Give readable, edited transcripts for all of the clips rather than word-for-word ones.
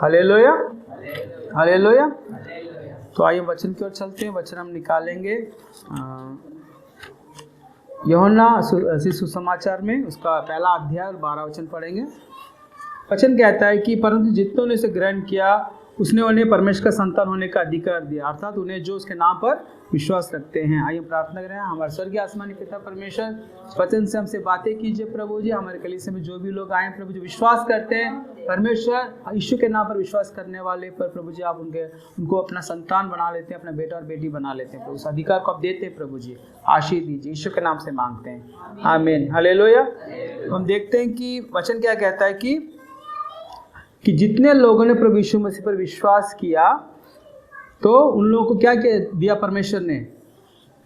Hallelujah, hallelujah. तो आइए वचन की ओर चलते हैं। वचन हम निकालेंगे यूहन्ना सुसमाचार में, उसका पहला अध्याय और 12 वचन पढ़ेंगे। वचन कहता है कि परंतु जितनों ने उसे ग्रहण किया उसने उन्हें परमेश्वर का संतान होने का अधिकार दिया, अर्थात उन्हें जो उसके नाम पर विश्वास रखते हैं। आइए प्रार्थना करें। हमारे स्वर्गीय आसमानी पिता परमेश्वर, वचन से हमसे बातें कीजिए प्रभु जी। हमारे कलीसिया में जो भी लोग आए प्रभु जी, विश्वास करते हैं परमेश्वर यीशु के नाम पर विश्वास करने वाले पर प्रभु जी आप उनको अपना संतान बना लेते हैं, अपना बेटा और बेटी बना लेते हैं। प्रभु उस अधिकार को आप देते हैं प्रभु जी, आशीष दीजिए। यीशु के नाम से मांगते हैं, आमीन, हालेलुया। हम देखते हैं कि वचन क्या कहता है कि जितने लोगों ने प्रभु यीशु मसीह पर विश्वास किया तो उन लोगों को क्या दिया परमेश्वर ने?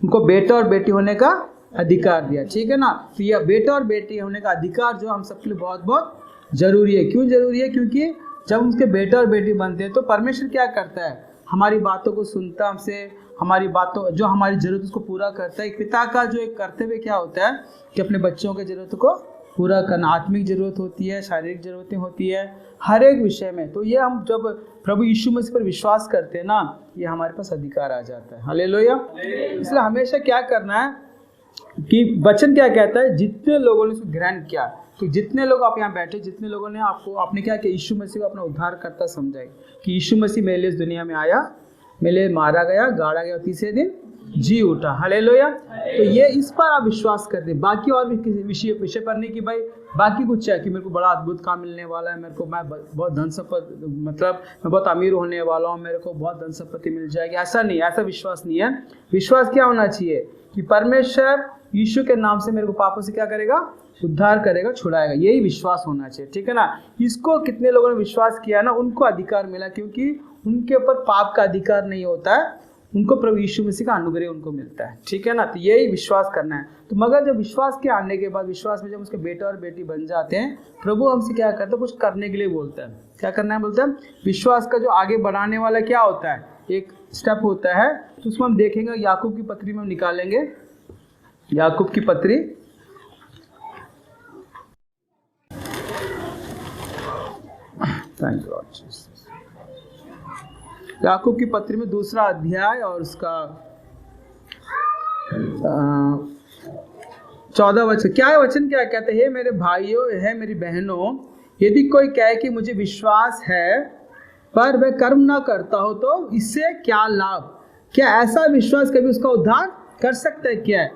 उनको बेटा और बेटी होने का अधिकार दिया, ठीक है ना। तो यह बेटा और बेटी होने का अधिकार जो हम सबके लिए बहुत बहुत जरूरी है। क्यों जरूरी है? क्योंकि जब उसके बेटा और बेटी बनते हैं तो परमेश्वर क्या करता है? हमारी बातों को सुनता, हमसे हमारी बातों जो हमारी जरूरत उसको पूरा करता है। एक पिता का जो एक कर्तव्य क्या होता है कि अपने बच्चों की जरूरतों को पूरा करना। आत्मिक जरूरत होती है, शारीरिक जरूरतें होती है, हर एक विषय में। तो ये हम जब प्रभु यीशु मसीह पर विश्वास करते हैं ना, ये हमारे पास अधिकार आ जाता है। हालेलुया। इसलिए हमेशा क्या करना है कि वचन क्या कहता है? जितने लोगों ने इसको ग्रहण किया, तो जितने लोग आप यहाँ बैठे, जितने लोगों ने आपने क्या किया? यीशु मसीह को अपना उद्धारकर्ता समझा कि यीशु मसीह मेरे लिए इस दुनिया में आया, मेरे लिए मारा गया, गाड़ा गया, तीसरे दिन जी उठा। हालेलुया। तो ये इस पर आप विश्वास करते हैं। बाकी और भी किसी विषय पर नहीं कि भाई बाकी कुछ है कि मेरे को बड़ा अद्भुत काम मिलने वाला है, मेरे को मैं बहुत धन संपत्ति, मतलब मैं बहुत अमीर होने वाला हूँ, मेरे को बहुत धन संपत्ति मिल जाएगी, ऐसा नहीं, ऐसा विश्वास नहीं है। विश्वास क्या होना चाहिए कि परमेश्वर यीशु के नाम से मेरे को पापों से क्या करेगा? उद्धार करेगा, छुड़ाएगा। यही विश्वास होना चाहिए, ठीक है ना। इसको कितने लोगों ने विश्वास किया ना, उनको अधिकार मिला, क्योंकि उनके ऊपर पाप का अधिकार नहीं होता है, उनको प्रभु यीशु मसीह का अनुग्रह उनको मिलता है, ठीक है ना। तो यही विश्वास करना है। तो मगर जब विश्वास के आने के बाद, विश्वास में जब उसके बेटा और बेटी बन जाते हैं, प्रभु हमसे क्या करता है? कुछ करने के लिए बोलता है। क्या करना है बोलता है? विश्वास का जो आगे बढ़ाने वाला क्या होता है, एक स्टेप होता है। तो उसमें हम देखेंगे, याकूब की पत्री में हम निकालेंगे, याकूब की पत्री थैंक गॉड, याकूब की पत्री में 2 अध्याय और उसका 14 वचन। क्या है वचन? क्या कहते हैं? हे मेरे भाइयों, हे मेरी बहनों, यदि कोई कहे कि मुझे विश्वास है पर वह कर्म ना करता हो तो इससे क्या लाभ? क्या ऐसा विश्वास कभी उसका उद्धार कर सकता है? क्या है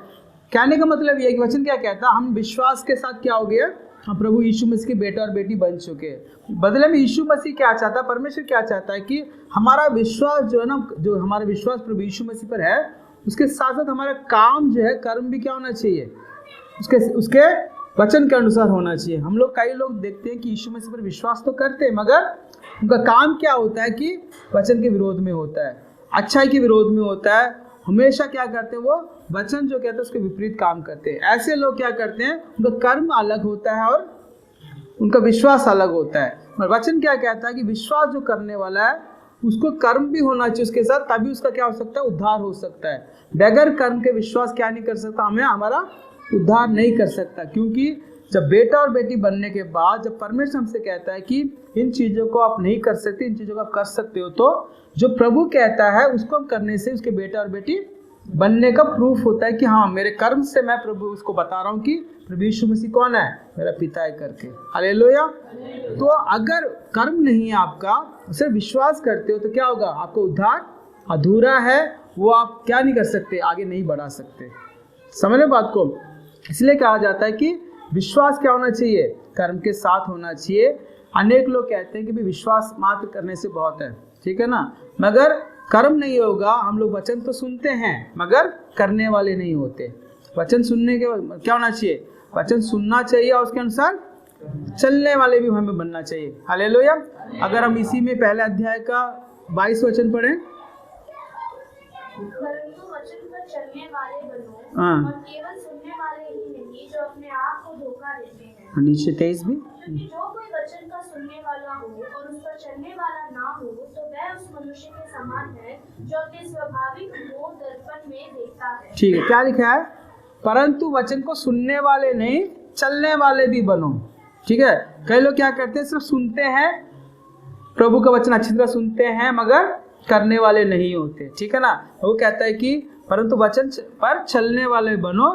कहने का मतलब ये है कि वचन क्या कहता है? हम विश्वास के साथ क्या हो गया? हम प्रभु यीशु मसीह के बेटा और बेटी बन चुके हैं। बदले में यीशु मसीह क्या चाहता है? परमेश्वर क्या चाहता है कि हमारा विश्वास जो है ना, जो हमारा विश्वास प्रभु यीशु मसीह पर है, उसके साथ साथ हमारा काम जो है, कर्म भी क्या होना चाहिए? उसके वचन के अनुसार होना चाहिए। हम लोग, कई लोग देखते हैं कि यीशु मसीह पर विश्वास तो करते हैं, मगर उनका काम क्या होता है कि वचन के विरोध में होता है, अच्छाई के विरोध में होता है। हमेशा क्या करते हैं? वो वचन जो कहते हैं उसके विपरीत काम करते हैं। ऐसे लोग क्या करते हैं? उनका कर्म अलग होता है और उनका विश्वास अलग होता है। और वचन क्या कहता है कि विश्वास जो करने वाला है उसको कर्म भी होना चाहिए उसके साथ, तभी उसका क्या हो सकता है? उद्धार हो सकता है। बगैर कर्म के विश्वास क्या नहीं कर सकता? हमें हमारा उद्धार नहीं कर सकता। क्योंकि जब बेटा और बेटी बनने के बाद जब परमेश्वर हमसे कहता है कि इन चीज़ों को आप नहीं कर सकते, इन चीज़ों को आप कर सकते हो, तो जो प्रभु कहता है उसको हम करने से उसके बेटा और बेटी बनने का प्रूफ होता है कि हाँ, मेरे कर्म से मैं प्रभु उसको बता रहा हूँ कि प्रभु यीशु मसीह कौन है? मेरा पिता है करके। हालेलुया। तो अगर कर्म नहीं है आपका, सिर्फ विश्वास करते हो, तो क्या होगा? आपका उद्धार अधूरा है, वो आप क्या नहीं कर सकते? आगे नहीं बढ़ा सकते। समझ रहे बात को? इसलिए कहा जाता है कि विश्वास क्या होना चाहिए? कर्म के साथ होना चाहिए। अनेक लोग कहते हैं कि भी विश्वास मात्र करने से बहुत है, ठीक है ना, मगर कर्म नहीं होगा। हम लोग वचन तो सुनते हैं मगर करने वाले नहीं होते। वचन सुनने के क्या होना चाहिए? वचन सुनना चाहिए और उसके अनुसार चलने वाले भी हमें बनना चाहिए। हालेलुया। अगर हम इसी में पहले अध्याय का 22 वचन पढ़ें, चलने वाले बनो और केवल सुनने वाले ही नहीं जो अपने आप को धोखा देते हैं। नीचे 23 भी, क्योंकि जो कोई वचन का सुनने वाला हो और उस पर चलने वाला ना हो तो वह उस मनुष्य के समान है जो अपने स्वाभाविक मुंह दर्पण में देखता है। ठीक है, क्या लिखा है? परंतु वचन को सुनने वाले नहीं, चलने वाले भी बनो। ठीक है, कई लोग क्या करते हैं? सिर्फ सुनते हैं प्रभु का वचन अच्छी तरह सुनते हैं मगर करने वाले नहीं होते, ठीक है ना। वो कहता है कि परंतु वचन पर चलने वाले बनो,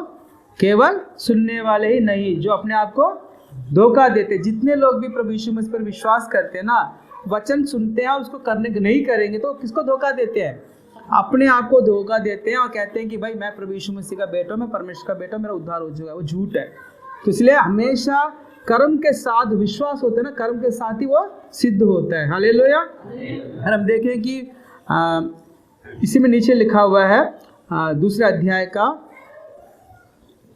केवल सुनने वाले ही नहीं जो अपने आप को धोखा देते। जितने लोग भी प्रभु यीशु मसीह पर विश्वास करते हैं ना, वचन सुनते हैं और उसको करने नहीं करेंगे तो किसको धोखा देते हैं? अपने आप को धोखा देते हैं और कहते हैं कि भाई मैं प्रभु यीशु मसीह का बेटा हूं, मैं परमेश्वर का बेटा हूं, मेरा उद्धार हो चुका है। वो झूठ है। तो इसलिए हमेशा कर्म के साथ विश्वास होता है ना, कर्म के साथ ही वो सिद्ध होता है। हालेलुया। और हम देखें कि इसी में नीचे लिखा हुआ है दूसरे अध्याय का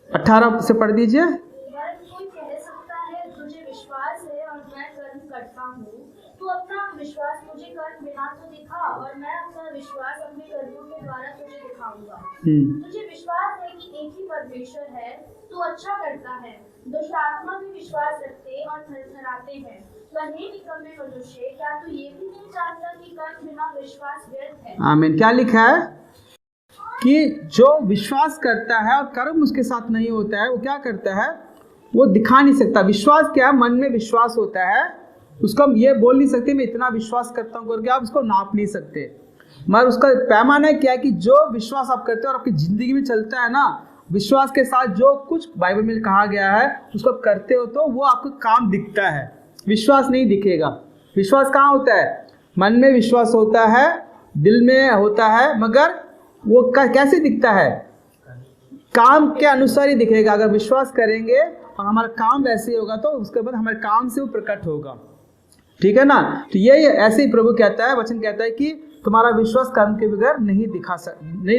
18 से पढ़ दीजिए। कोई कह सकता है तुझे विश्वास है और मैं कर्म करता हूँ, तू अपना विश्वास मुझे कर्म बिना तो दिखा और मैं अपना विश्वास अपने कर्मों के द्वारा तुझे दिखाऊंगा। तुझे विश्वास है कि एक ही परमेश्वर है, तू अच्छा करता है। दुष्ट आत्मा भी विश्वास रखते और थरथराते हैं। वह निकम्मे मनुष्य, क्या तू ये भी नहीं जानता कि कर्म बिना विश्वास व्यर्थ है? आमीन। क्या लिखा है कि जो विश्वास करता है और कर्म उसके साथ नहीं होता है, वो क्या करता है? वो दिखा नहीं सकता। विश्वास क्या है? मन में विश्वास होता है, उसको हम ये बोल नहीं सकते मैं इतना विश्वास करता हूँ करके आप उसको नाप नहीं सकते। मगर उसका पैमाना क्या है कि जो विश्वास आप करते हो और आपकी ज़िंदगी में चलता है ना, विश्वास के साथ जो कुछ बाइबल में कहा गया है उसको करते हो तो वो आपको काम दिखता है, विश्वास नहीं दिखेगा। विश्वास कहाँ होता है? मन में विश्वास होता है, दिल में होता है, मगर वो कैसे दिखता है? काम के अनुसार ही दिखेगा। अगर विश्वास करेंगे और हमारा काम वैसे होगा तो उसके बाद हमारे काम से वो प्रकट होगा, ठीक है ना। तो ये ऐसे ही प्रभु कहता है, वचन कहता है कि तुम्हारा विश्वास कर्म के बगैर नहीं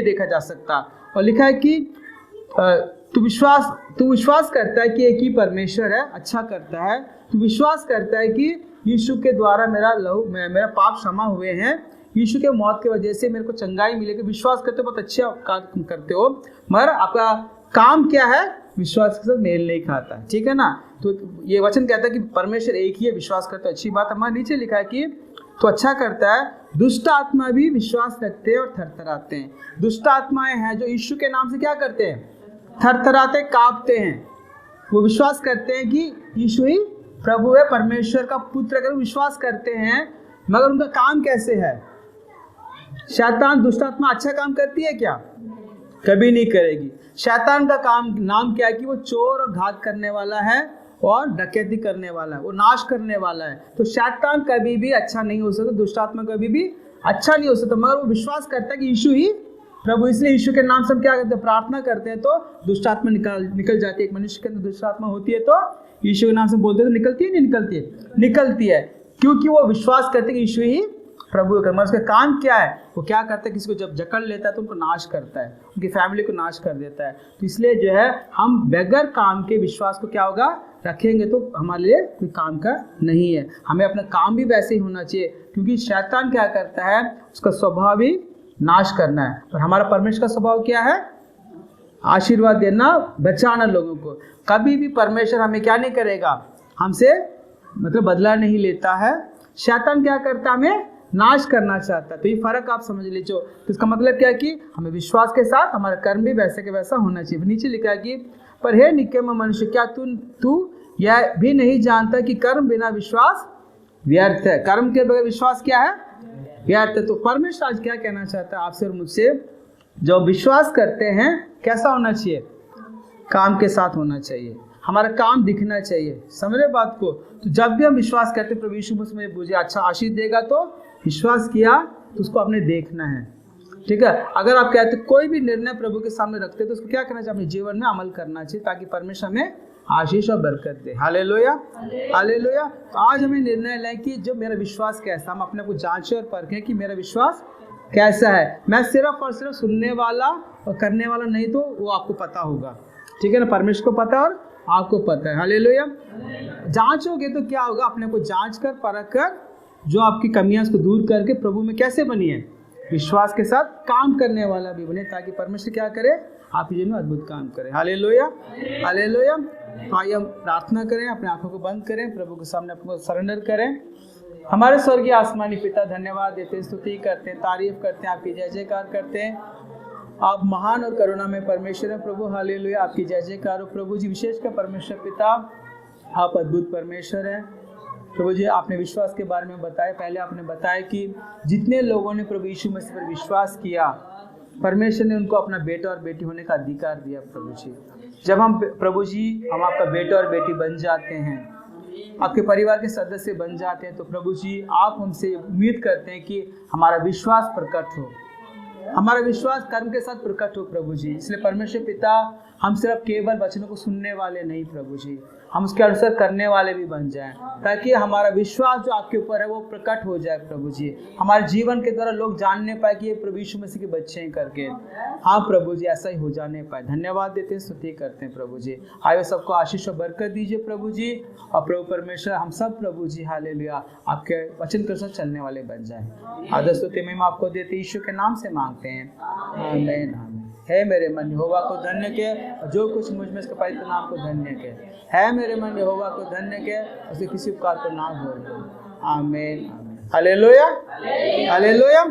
देखा जा सकता। और लिखा है कि तू विश्वास करता है कि एक ही परमेश्वर है, अच्छा करता है। तू विश्वास करता है कि यीशु के द्वारा मेरा पाप क्षमा हुए हैं, यीशु के मौत की वजह से मेरे को चंगाई मिलेगी। विश्वास करते हो, बहुत अच्छे काम करते हो, मगर आपका काम क्या है? विश्वास के साथ मेल नहीं खाता, ठीक है ना। तो ये वचन कहता है कि परमेश्वर एक ही है, विश्वास करते हो, अच्छी बात। हमारे नीचे लिखा है कि तो अच्छा करता है। दुष्ट आत्मा भी विश्वास रखते हैं और थरथराते हैं। दुष्ट आत्माएं हैं जो यीशु के नाम से क्या करते हैं? थरथराते, कांपते हैं। वो विश्वास करते हैं कि यीशु ही प्रभु है, परमेश्वर का पुत्र, अगर विश्वास करते हैं, मगर उनका काम कैसे है? शैतान, दुष्ट आत्मा अच्छा काम करती है क्या? कभी नहीं करेगी। शैतान का नाम क्या है कि वो चोर और घात करने वाला है और डकैती करने वाला है, वो नाश करने वाला है। तो शैतान कभी भी अच्छा नहीं हो सकता, दुष्ट आत्मा कभी भी अच्छा नहीं हो सकता, मगर वो विश्वास करता है कि यीशु ही प्रभु। इसलिए यीशु के नाम से हम क्या करते हैं? प्रार्थना करते हैं तो दुष्ट आत्मा निकल जाती है। एक मनुष्य के अंदर दुष्ट आत्मा होती है तो यीशु के नाम से बोलते हैं तो निकलती है, नहीं निकलती है? निकलती है, क्योंकि वो विश्वास करते हैं कि यीशु ही प्रभु का। मगर उसका काम क्या है? वो क्या करता है? किसी को जब जकड़ लेता है तो उनको नाश करता है, उनकी फैमिली को नाश कर देता है। तो इसलिए जो है हम बगैर काम के विश्वास को क्या होगा? रखेंगे तो हमारे लिए कोई काम का नहीं है। हमें अपना काम भी वैसे ही होना चाहिए, क्योंकि शैतान क्या करता है? उसका स्वभाव ही नाश करना है, और हमारा परमेश्वर का स्वभाव क्या है? आशीर्वाद देना, बचाना लोगों को। कभी भी परमेश्वर हमें क्या नहीं करेगा? हमसे मतलब बदला नहीं लेता है। शैतान क्या करता है? हमें नाश करना चाहता है। तो ये फर्क आप समझ लीजिए। तो इसका मतलब क्या है कि हमें विश्वास के साथ हमारा कर्म भी वैसे के वैसा होना चाहिए। नीचे लिखा है कि पर हे निकम्मा मनुष्य, क्या तू यह भी नहीं जानता कि कर्म बिना विश्वास व्यर्थ है? कर्म के बगैर विश्वास क्या है? व्यर्थ है। तो परमेश्वर आज क्या कहना चाहता है आपसे और मुझसे? जो विश्वास करते हैं कैसा होना चाहिए? काम के साथ होना चाहिए, हमारा काम दिखना चाहिए। समझ रहे बात को? तो जब भी हम विश्वास करते हैं प्रभु यीशु मसीह मुझे अच्छा आशीष देगा, तो विश्वास किया तो उसको आपने देखना है, ठीक है। अगर आप कहते कोई भी निर्णय प्रभु के सामने रखते तो उसको क्या करना चाहिए? अपने जीवन में अमल करना चाहिए, ताकि परमेश्वर हमें आशीष और बरकत दे। Hallelujah, hallelujah. तो आज हमें निर्णय लें कि जो मेरा विश्वास कैसा, हम अपने को जांचें और परखें कि मेरा विश्वास कैसा है। मैं सिर्फ और सिर्फ सुनने वाला और करने वाला नहीं, तो वो आपको पता होगा, ठीक है ना। परमेश्वर को पता और आपको पता है। हालेलुया। जांचोगे तो क्या होगा? अपने को जांच कर, परख कर, जो आपकी कमियां उसको दूर करके प्रभु में कैसे बनिए? विश्वास के साथ काम करने वाला भी बने, ताकि परमेश्वर क्या करे? आपके जीवन में अद्भुत काम करे। Hallelujah, hallelujah. तो आइए हम प्रार्थना करें, अपने आंखों को बंद करें, प्रभु के सामने अपने को सरेंडर करें। हमारे स्वर्गीय आसमानी पिता, धन्यवाद देते हैं, स्तुति करते हैं, तारीफ करते हैं, आपकी जय जयकार करते हैं। आप महान और करुणा में परमेश्वर हैं प्रभु। हालेलुया, आपकी जय जयकार हो प्रभु जी। विशेषकर परमेश्वर पिता, आप अद्भुत परमेश्वर हैं। प्रभु जी आपने विश्वास के बारे में बताया, पहले आपने बताया कि जितने लोगों ने प्रभु यीशु मसीह पर विश्वास किया, परमेश्वर ने उनको अपना बेटा और बेटी होने का अधिकार दिया। प्रभु जी जब हम प्रभु जी हम आपका बेटा और बेटी बन जाते हैं, आपके परिवार के सदस्य बन जाते हैं, तो प्रभु जी आप हमसे उम्मीद करते हैं कि हमारा विश्वास प्रकट हो, हमारा विश्वास कर्म के साथ प्रकट हो प्रभु जी। इसलिए परमेश्वर पिता हम सिर्फ केवल वचनों को सुनने वाले नहीं प्रभु जी, हम उसके अनुसार करने वाले भी बन जाएं, ताकि हमारा विश्वास जो आपके ऊपर है वो प्रकट हो जाए प्रभु जी। हमारे जीवन के द्वारा लोग जानने पाए कि ये प्रभु यीशु मसीह के बच्चे हैं करके। हाँ प्रभु जी ऐसा ही हो जाने पाए। धन्यवाद देते हैं, स्तुति करते हैं प्रभु जी। आइए सबको आशीष और बरकत दीजिए प्रभु जी। और प्रभु परमेश्वर हम सब प्रभु जी हालेलुया आपके वचन के साथ चलने वाले बन जाए। आदर स्तुति महिमा आपको देते यीशु के नाम से मांगते हैं, आमीन आमीन। है मेरे मन यहोवा को धन्य के, और जो कुछ मुझ में इसके पवित्र नाम को धन्य के। है मेरे मन यहोवा को धन्य के, उसके किसी उपकार को ना भूल। आमीन आमीन। Hallelujah hallelujah.